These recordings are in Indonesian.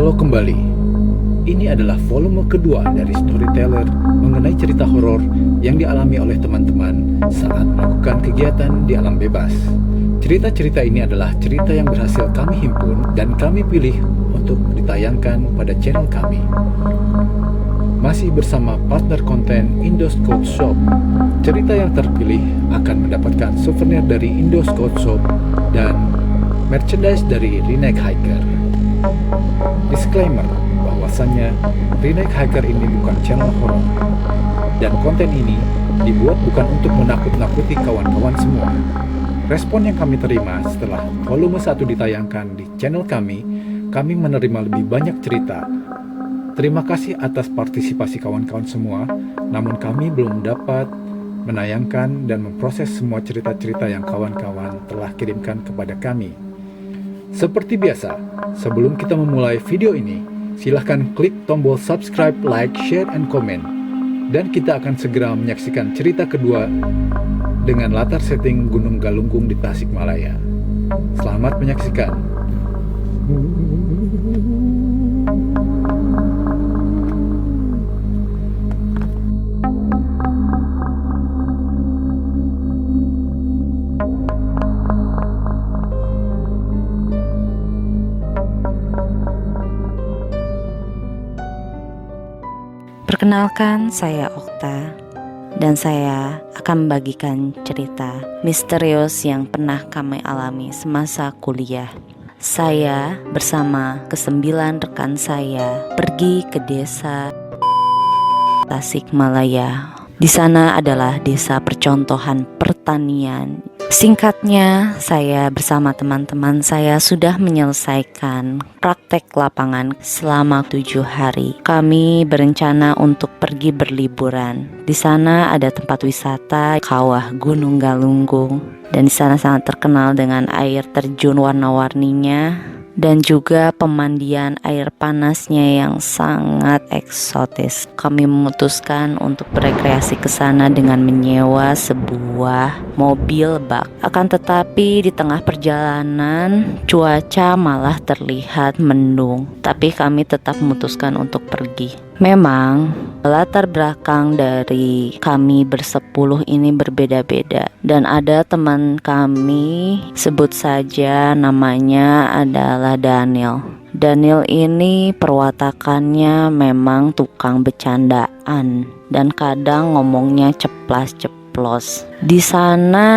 Halo kembali. Ini adalah volume kedua dari Storyteller mengenai cerita horor yang dialami oleh teman-teman saat melakukan kegiatan di alam bebas. Cerita-cerita ini adalah cerita yang berhasil kami himpun dan kami pilih untuk ditayangkan pada channel kami. Masih bersama partner konten Indoscope Shop. Cerita yang terpilih akan mendapatkan souvenir dari Indoscope Shop dan merchandise dari Redneck Hiker. Disclaimer bahwasannya Redneck Hiker ini bukan channel horor dan konten ini dibuat bukan untuk menakut-nakuti kawan-kawan semua. Respon yang kami terima setelah volume 1 ditayangkan di channel kami menerima lebih banyak cerita. Terima kasih atas partisipasi kawan-kawan semua, namun kami belum dapat menayangkan dan memproses semua cerita-cerita yang kawan-kawan telah kirimkan kepada kami. Seperti biasa, sebelum kita memulai video ini, silahkan klik tombol subscribe, like, share, and comment. Dan kita akan segera menyaksikan cerita kedua dengan latar setting Gunung Galunggung di Tasikmalaya. Selamat menyaksikan. Perkenalkan, saya Okta dan saya akan membagikan cerita misterius yang pernah kami alami semasa kuliah. Saya bersama ke-9 rekan saya pergi ke desa Tasikmalaya. Di sana adalah desa percontohan pertanian. Singkatnya, saya bersama teman-teman saya sudah menyelesaikan praktek lapangan selama 7 hari. Kami berencana untuk pergi berliburan. Di sana ada tempat wisata Kawah Gunung Galunggung, dan di sana sangat terkenal dengan air terjun warna-warninya dan juga pemandian air panasnya yang sangat eksotis. Kami memutuskan untuk berekreasi ke sana dengan menyewa sebuah mobil bak. Akan tetapi di tengah perjalanan cuaca malah terlihat mendung, tapi kami tetap memutuskan untuk pergi. Memang latar belakang dari kami bersepuluh ini berbeda-beda, dan ada teman kami, sebut saja namanya adalah Daniel. Daniel ini perwatakannya memang tukang bercandaan dan kadang ngomongnya ceplas-ceplos. Di sana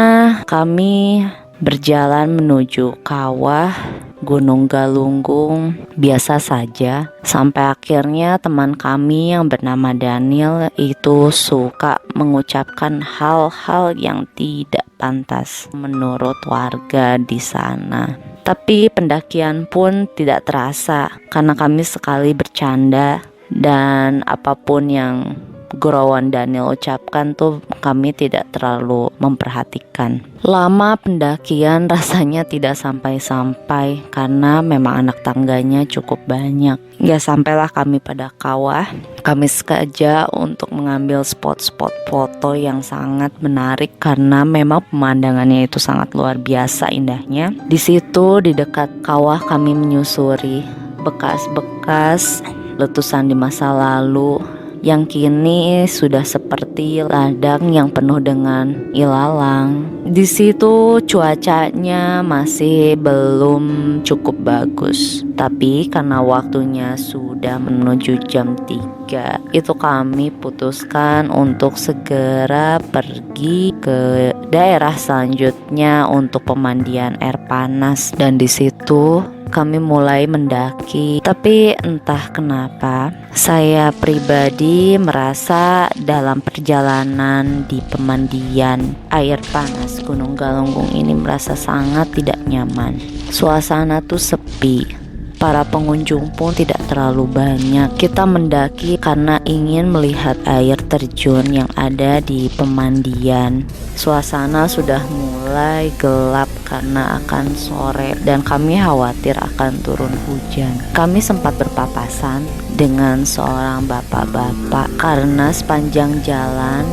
kami berjalan menuju kawah Gunung Galunggung biasa saja, sampai akhirnya teman kami yang bernama Daniel itu suka mengucapkan hal-hal yang tidak pantas menurut warga di sana. Tapi pendakian pun tidak terasa karena kami sekali bercanda, dan apapun yang gurauan Daniel ucapkan tuh kami tidak terlalu memperhatikan. Lama pendakian rasanya tidak sampai-sampai karena memang anak tangganya cukup banyak. Gak sampailah kami pada kawah. Kami sengaja untuk mengambil spot-spot foto yang sangat menarik karena memang pemandangannya itu sangat luar biasa indahnya. Di situ di dekat kawah kami menyusuri bekas-bekas letusan di masa lalu yang kini sudah seperti ladang yang penuh dengan ilalang. Di situ cuacanya masih belum cukup bagus, tapi karena waktunya sudah menuju jam 3, itu kami putuskan untuk segera pergi ke daerah selanjutnya untuk pemandian air panas, dan di situ kami mulai mendaki. Tapi entah kenapa saya pribadi merasa dalam perjalanan di pemandian air panas Gunung Galunggung ini merasa sangat tidak nyaman. Suasana tuh sepi. Para pengunjung pun tidak terlalu banyak. Kita mendaki karena ingin melihat air terjun yang ada di pemandian. Suasana sudah mulai gelap karena akan sore dan kami khawatir akan turun hujan. Kami sempat berpapasan dengan seorang bapak-bapak karena sepanjang jalan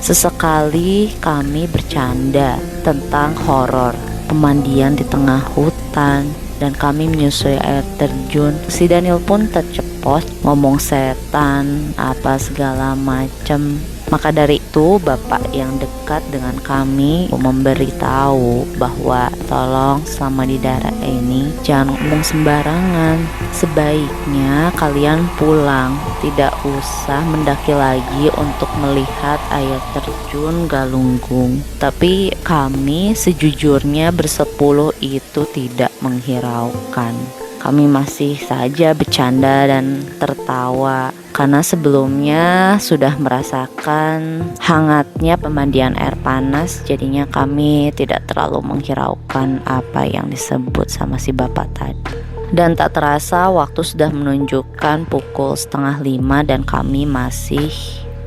sesekali kami bercanda tentang horor pemandian di tengah hutan, dan kami menyusuri air terjun. Si Daniel pun tercepos ngomong setan apa segala macam. Maka dari itu bapak yang dekat dengan kami memberitahu bahwa tolong selama di daerah ini jangan ngomong sembarangan. Sebaiknya kalian pulang, tidak usah mendaki lagi untuk melihat air terjun Galunggung. Tapi kami sejujurnya bersepuluh itu tidak menghiraukan. Kami masih saja bercanda dan tertawa karena sebelumnya sudah merasakan hangatnya pemandian air panas, jadinya kami tidak terlalu menghiraukan apa yang disebut sama si bapak tadi. Dan tak terasa waktu sudah menunjukkan pukul 4:30 dan kami masih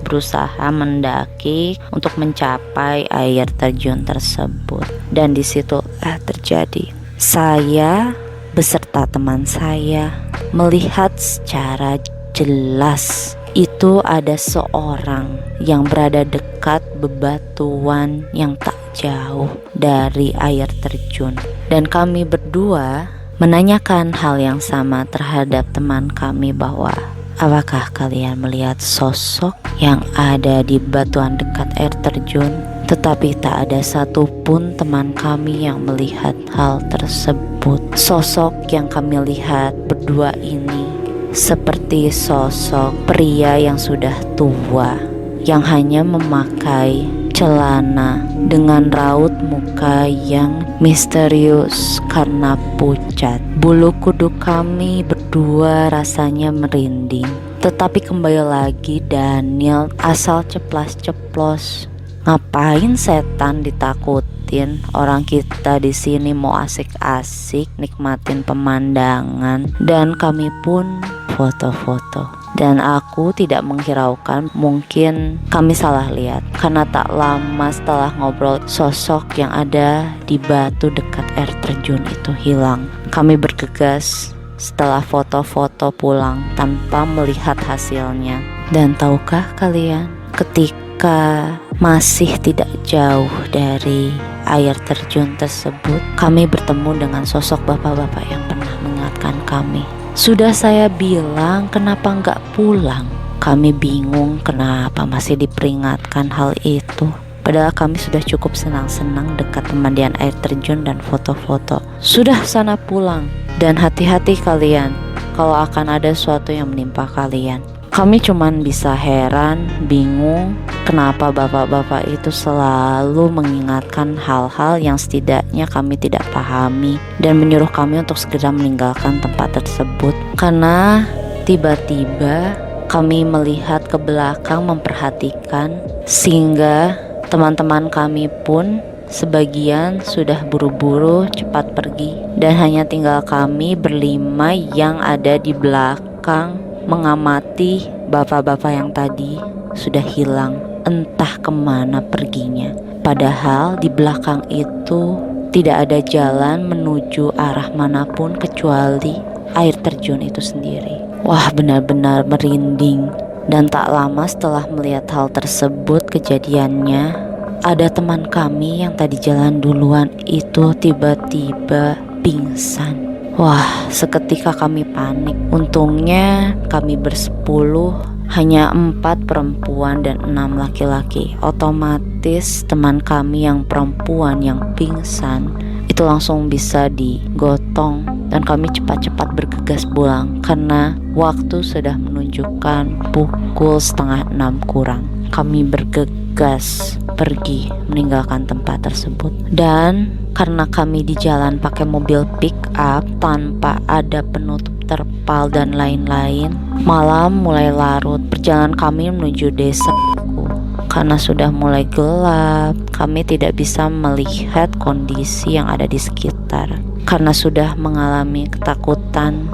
berusaha mendaki untuk mencapai air terjun tersebut. Dan disitulah terjadi. Saya beserta teman saya melihat secara jelas itu ada seorang yang berada dekat bebatuan yang tak jauh dari air terjun. Dan kami berdua menanyakan hal yang sama terhadap teman kami bahwa apakah kalian melihat sosok yang ada di batuan dekat air terjun? Tetapi tak ada satupun teman kami yang melihat hal tersebut. Sosok yang kami lihat berdua ini seperti sosok pria yang sudah tua, yang hanya memakai celana dengan raut muka yang misterius karena pucat. Bulu kuduk kami berdua rasanya merinding. Tetapi kembali lagi Daniel asal ceplas-ceplos. Ngapain setan ditakutin? Orang kita di sini mau asik-asik nikmatin pemandangan, dan kami pun foto-foto. Dan aku tidak menghiraukan, mungkin kami salah lihat karena tak lama setelah ngobrol sosok yang ada di batu dekat air terjun itu hilang. Kami bergegas setelah foto-foto pulang tanpa melihat hasilnya. Dan tahukah kalian, ketika masih tidak jauh dari air terjun tersebut, kami bertemu dengan sosok bapak-bapak yang pernah mengingatkan kami. Sudah saya bilang kenapa nggak pulang? Kami bingung kenapa masih diperingatkan hal itu. Padahal kami sudah cukup senang-senang dekat pemandian air terjun dan foto-foto. Sudah sana pulang. Dan hati-hati kalian kalau akan ada sesuatu yang menimpa kalian. Kami cuman bisa heran, bingung kenapa bapak-bapak itu selalu mengingatkan hal-hal yang setidaknya kami tidak pahami dan menyuruh kami untuk segera meninggalkan tempat tersebut. Karena tiba-tiba kami melihat ke belakang memperhatikan, sehingga teman-teman kami pun sebagian sudah buru-buru cepat pergi, dan hanya tinggal kami berlima yang ada di belakang mengamati bapak-bapak yang tadi sudah hilang, entah kemana perginya. Padahal di belakang itu tidak ada jalan menuju arah manapun kecuali air terjun itu sendiri. Wah, benar-benar merinding. Dan tak lama setelah melihat hal tersebut kejadiannya, ada teman kami yang tadi jalan duluan itu tiba-tiba pingsan. Wah, seketika kami panik. Untungnya kami bersepuluh, hanya 4 perempuan dan 6 laki-laki. Otomatis teman kami yang perempuan yang pingsan itu langsung bisa digotong, dan kami cepat-cepat bergegas pulang karena waktu sudah menunjukkan pukul 5:30 kurang. Kami bergegas pergi meninggalkan tempat tersebut. Dan karena kami di jalan pakai mobil pick up tanpa ada penutup terpal dan lain-lain, malam mulai larut. Perjalanan kami menuju desaku karena sudah mulai gelap. Kami tidak bisa melihat kondisi yang ada di sekitar karena sudah mengalami ketakutan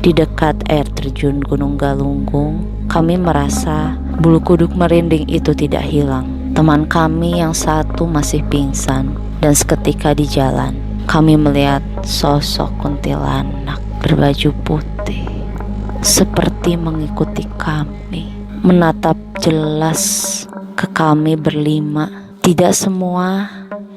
di dekat air terjun Gunung Galunggung. Kami merasa bulu kuduk merinding itu tidak hilang. Teman kami yang satu masih pingsan, dan seketika di jalan kami melihat sosok kuntilanak berbaju putih seperti mengikuti kami, menatap jelas ke kami berlima. Tidak semua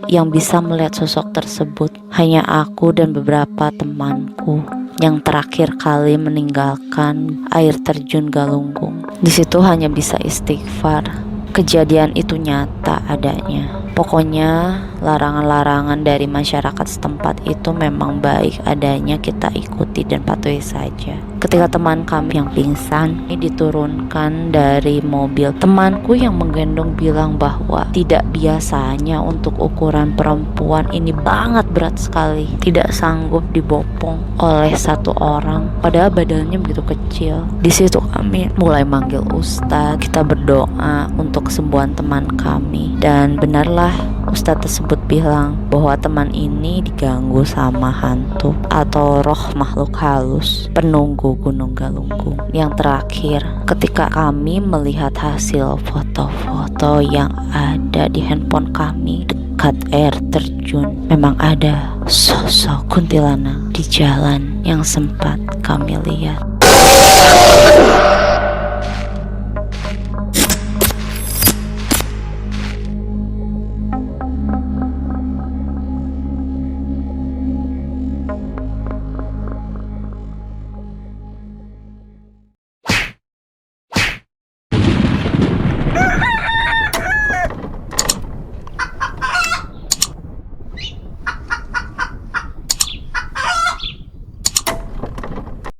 Yang bisa melihat sosok tersebut hanya aku dan beberapa temanku yang terakhir kali meninggalkan air terjun Galunggung. Di situ hanya bisa istighfar. Kejadian itu nyata adanya. Pokoknya larangan-larangan dari masyarakat setempat itu memang baik adanya kita ikuti dan patuhi saja. Ketika teman kami yang pingsan ini diturunkan dari mobil, temanku yang menggendong bilang bahwa tidak biasanya untuk ukuran perempuan ini banget berat sekali, tidak sanggup dibopong oleh satu orang, padahal badannya begitu kecil. Di situ kami mulai manggil ustadz, kita berdoa untuk kesembuhan teman kami, dan benarlah ustadz tersebut bilang bahwa teman ini diganggu sama hantu atau roh makhluk halus penunggu Gunung Galunggung. Yang terakhir, ketika kami melihat hasil foto-foto yang ada di handphone kami dekat air terjun, memang ada sosok kuntilanak di jalan yang sempat kami lihat.